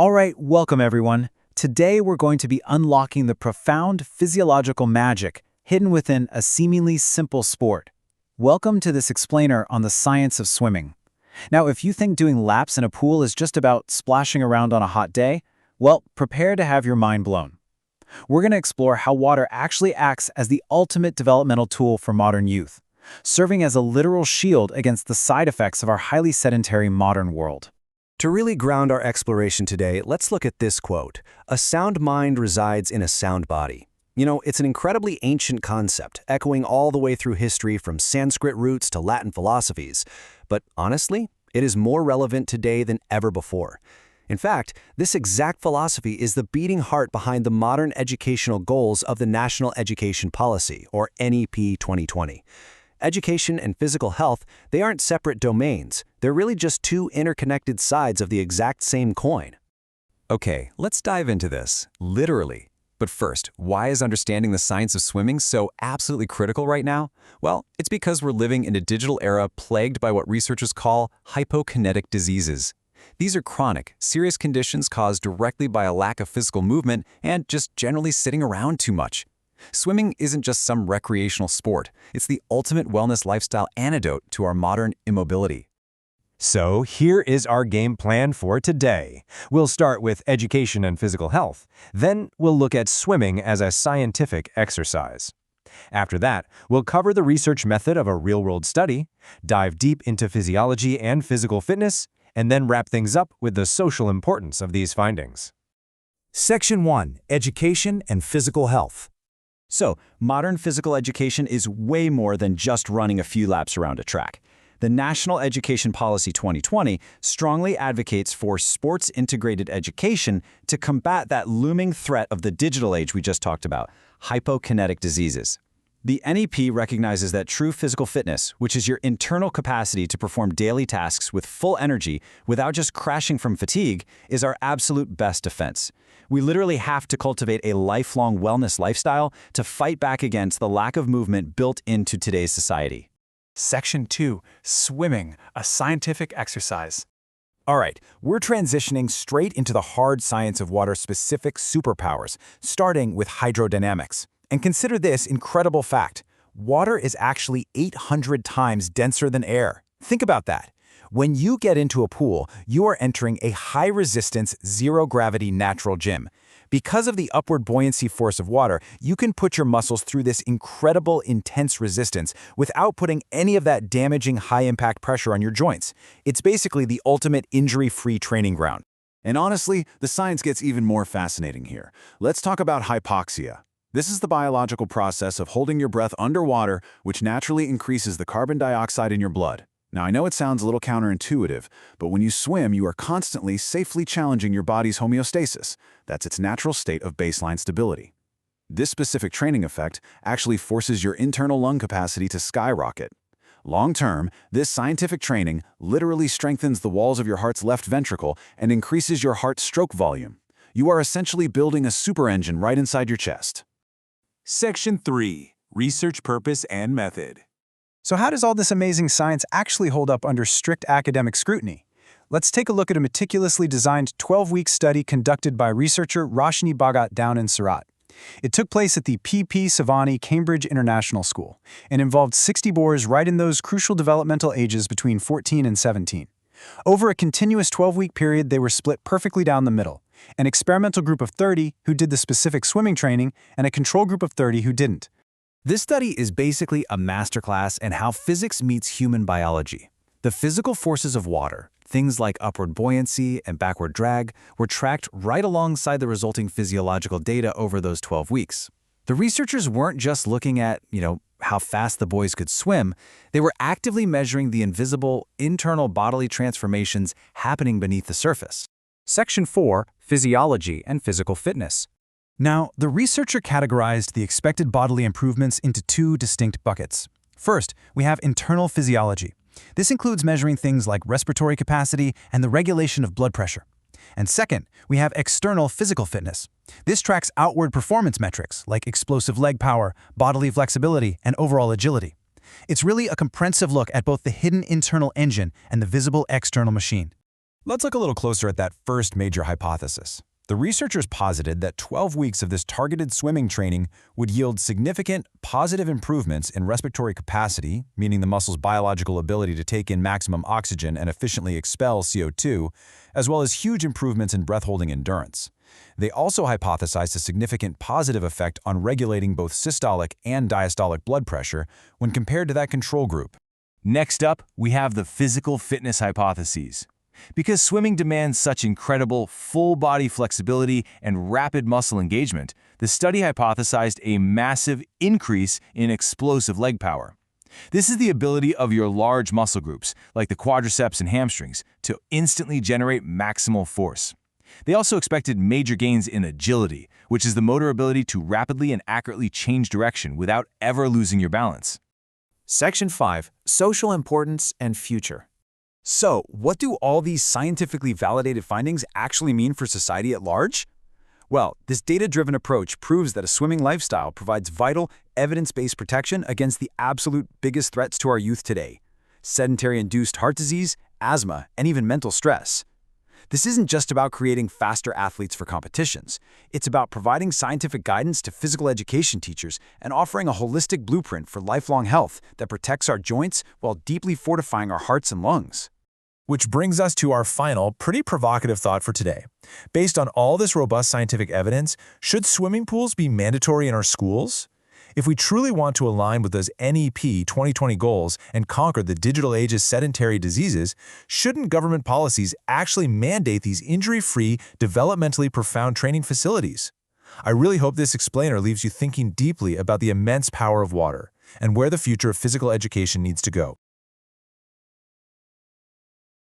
All right, welcome everyone. Today we're going to be unlocking the profound physiological magic hidden within a seemingly simple sport. Welcome to this explainer on the science of swimming. Now, if you think doing laps in a pool is just about splashing around on a hot day, well, prepare to have your mind blown. We're going to explore how water actually acts as the ultimate developmental tool for modern youth, serving as a literal shield against the side effects of our highly sedentary modern world. To really ground our exploration today, let's look at this quote: "A sound mind resides in a sound body." You know, it's an incredibly ancient concept, echoing all the way through history from Sanskrit roots to Latin philosophies. But honestly, it is more relevant today than ever before. In fact, this exact philosophy is the beating heart behind the modern educational goals of the National Education Policy, or NEP 2020. Education and physical health, they aren't separate domains. They're really just two interconnected sides of the exact same coin. Okay, let's dive into this, literally. But first, why is understanding the science of swimming so absolutely critical right now? Well, it's because we're living in a digital era plagued by what researchers call hypokinetic diseases. These are chronic, serious conditions caused directly by a lack of physical movement and just generally sitting around too much. Swimming isn't just some recreational sport. It's the ultimate wellness lifestyle antidote to our modern immobility. So here is our game plan for today. We'll start with education and physical health. Then we'll look at swimming as a scientific exercise. After that, we'll cover the research method of a real-world study, dive deep into physiology and physical fitness, and then wrap things up with the social importance of these findings. Section 1. Education and Physical Health. So, modern physical education is way more than just running a few laps around a track. The National Education Policy 2020 strongly advocates for sports-integrated education to combat that looming threat of the digital age we just talked about, hypokinetic diseases. The NEP recognizes that true physical fitness, which is your internal capacity to perform daily tasks with full energy without just crashing from fatigue, is our absolute best defense. We literally have to cultivate a lifelong wellness lifestyle to fight back against the lack of movement built into today's society. Section 2. Swimming, a scientific exercise. All right, we're transitioning straight into the hard science of water-specific superpowers, starting with hydrodynamics. And consider this incredible fact. Water is actually 800 times denser than air. Think about that. When you get into a pool, you are entering a high-resistance, zero-gravity natural gym. Because of the upward buoyancy force of water, you can put your muscles through this incredible, intense resistance without putting any of that damaging high-impact pressure on your joints. It's basically the ultimate injury-free training ground. And honestly, the science gets even more fascinating here. Let's talk about hypoxia. This is the biological process of holding your breath underwater, which naturally increases the carbon dioxide in your blood. Now, I know it sounds a little counterintuitive, but when you swim, you are constantly safely challenging your body's homeostasis. That's its natural state of baseline stability. This specific training effect actually forces your internal lung capacity to skyrocket. Long-term, this scientific training literally strengthens the walls of your heart's left ventricle and increases your heart stroke volume. You are essentially building a super engine right inside your chest. Section 3. Research purpose and method. So how does all this amazing science actually hold up under strict academic scrutiny? Let's take a look at a meticulously designed 12-week study conducted by researcher Roshni Bhagat down in Surat. It took place at the P.P. Savani Cambridge International School and involved 60 boys right in those crucial developmental ages between 14 and 17. Over a continuous 12-week period, they were split perfectly down the middle, an experimental group of 30 who did the specific swimming training and a control group of 30 who didn't. This study is basically a masterclass in how physics meets human biology. The physical forces of water, things like upward buoyancy and backward drag, were tracked right alongside the resulting physiological data over those 12 weeks. The researchers weren't just looking at, how fast the boys could swim. They were actively measuring the invisible, internal bodily transformations happening beneath the surface. Section 4. Physiology and Physical Fitness. Now, the researcher categorized the expected bodily improvements into two distinct buckets. First, we have internal physiology. This includes measuring things like respiratory capacity and the regulation of blood pressure. And second, we have external physical fitness. This tracks outward performance metrics like explosive leg power, bodily flexibility, and overall agility. It's really a comprehensive look at both the hidden internal engine and the visible external machine. Let's look a little closer at that first major hypothesis. The researchers posited that 12 weeks of this targeted swimming training would yield significant positive improvements in respiratory capacity, meaning the muscle's biological ability to take in maximum oxygen and efficiently expel CO2, as well as huge improvements in breath-holding endurance. They also hypothesized a significant positive effect on regulating both systolic and diastolic blood pressure when compared to that control group. Next up, we have the physical fitness hypotheses. Because swimming demands such incredible full-body flexibility and rapid muscle engagement, the study hypothesized a massive increase in explosive leg power. This is the ability of your large muscle groups, like the quadriceps and hamstrings, to instantly generate maximal force. They also expected major gains in agility, which is the motor ability to rapidly and accurately change direction without ever losing your balance. Section 5. Social importance and future. So, what do all these scientifically validated findings actually mean for society at large? Well, this data-driven approach proves that a swimming lifestyle provides vital, evidence-based protection against the absolute biggest threats to our youth today: sedentary-induced heart disease, asthma, and even mental stress. This isn't just about creating faster athletes for competitions. It's about providing scientific guidance to physical education teachers and offering a holistic blueprint for lifelong health that protects our joints while deeply fortifying our hearts and lungs. Which brings us to our final, pretty provocative thought for today. Based on all this robust scientific evidence, should swimming pools be mandatory in our schools? If we truly want to align with those NEP 2020 goals and conquer the digital age's sedentary diseases, shouldn't government policies actually mandate these injury-free, developmentally profound training facilities? I really hope this explainer leaves you thinking deeply about the immense power of water and where the future of physical education needs to go.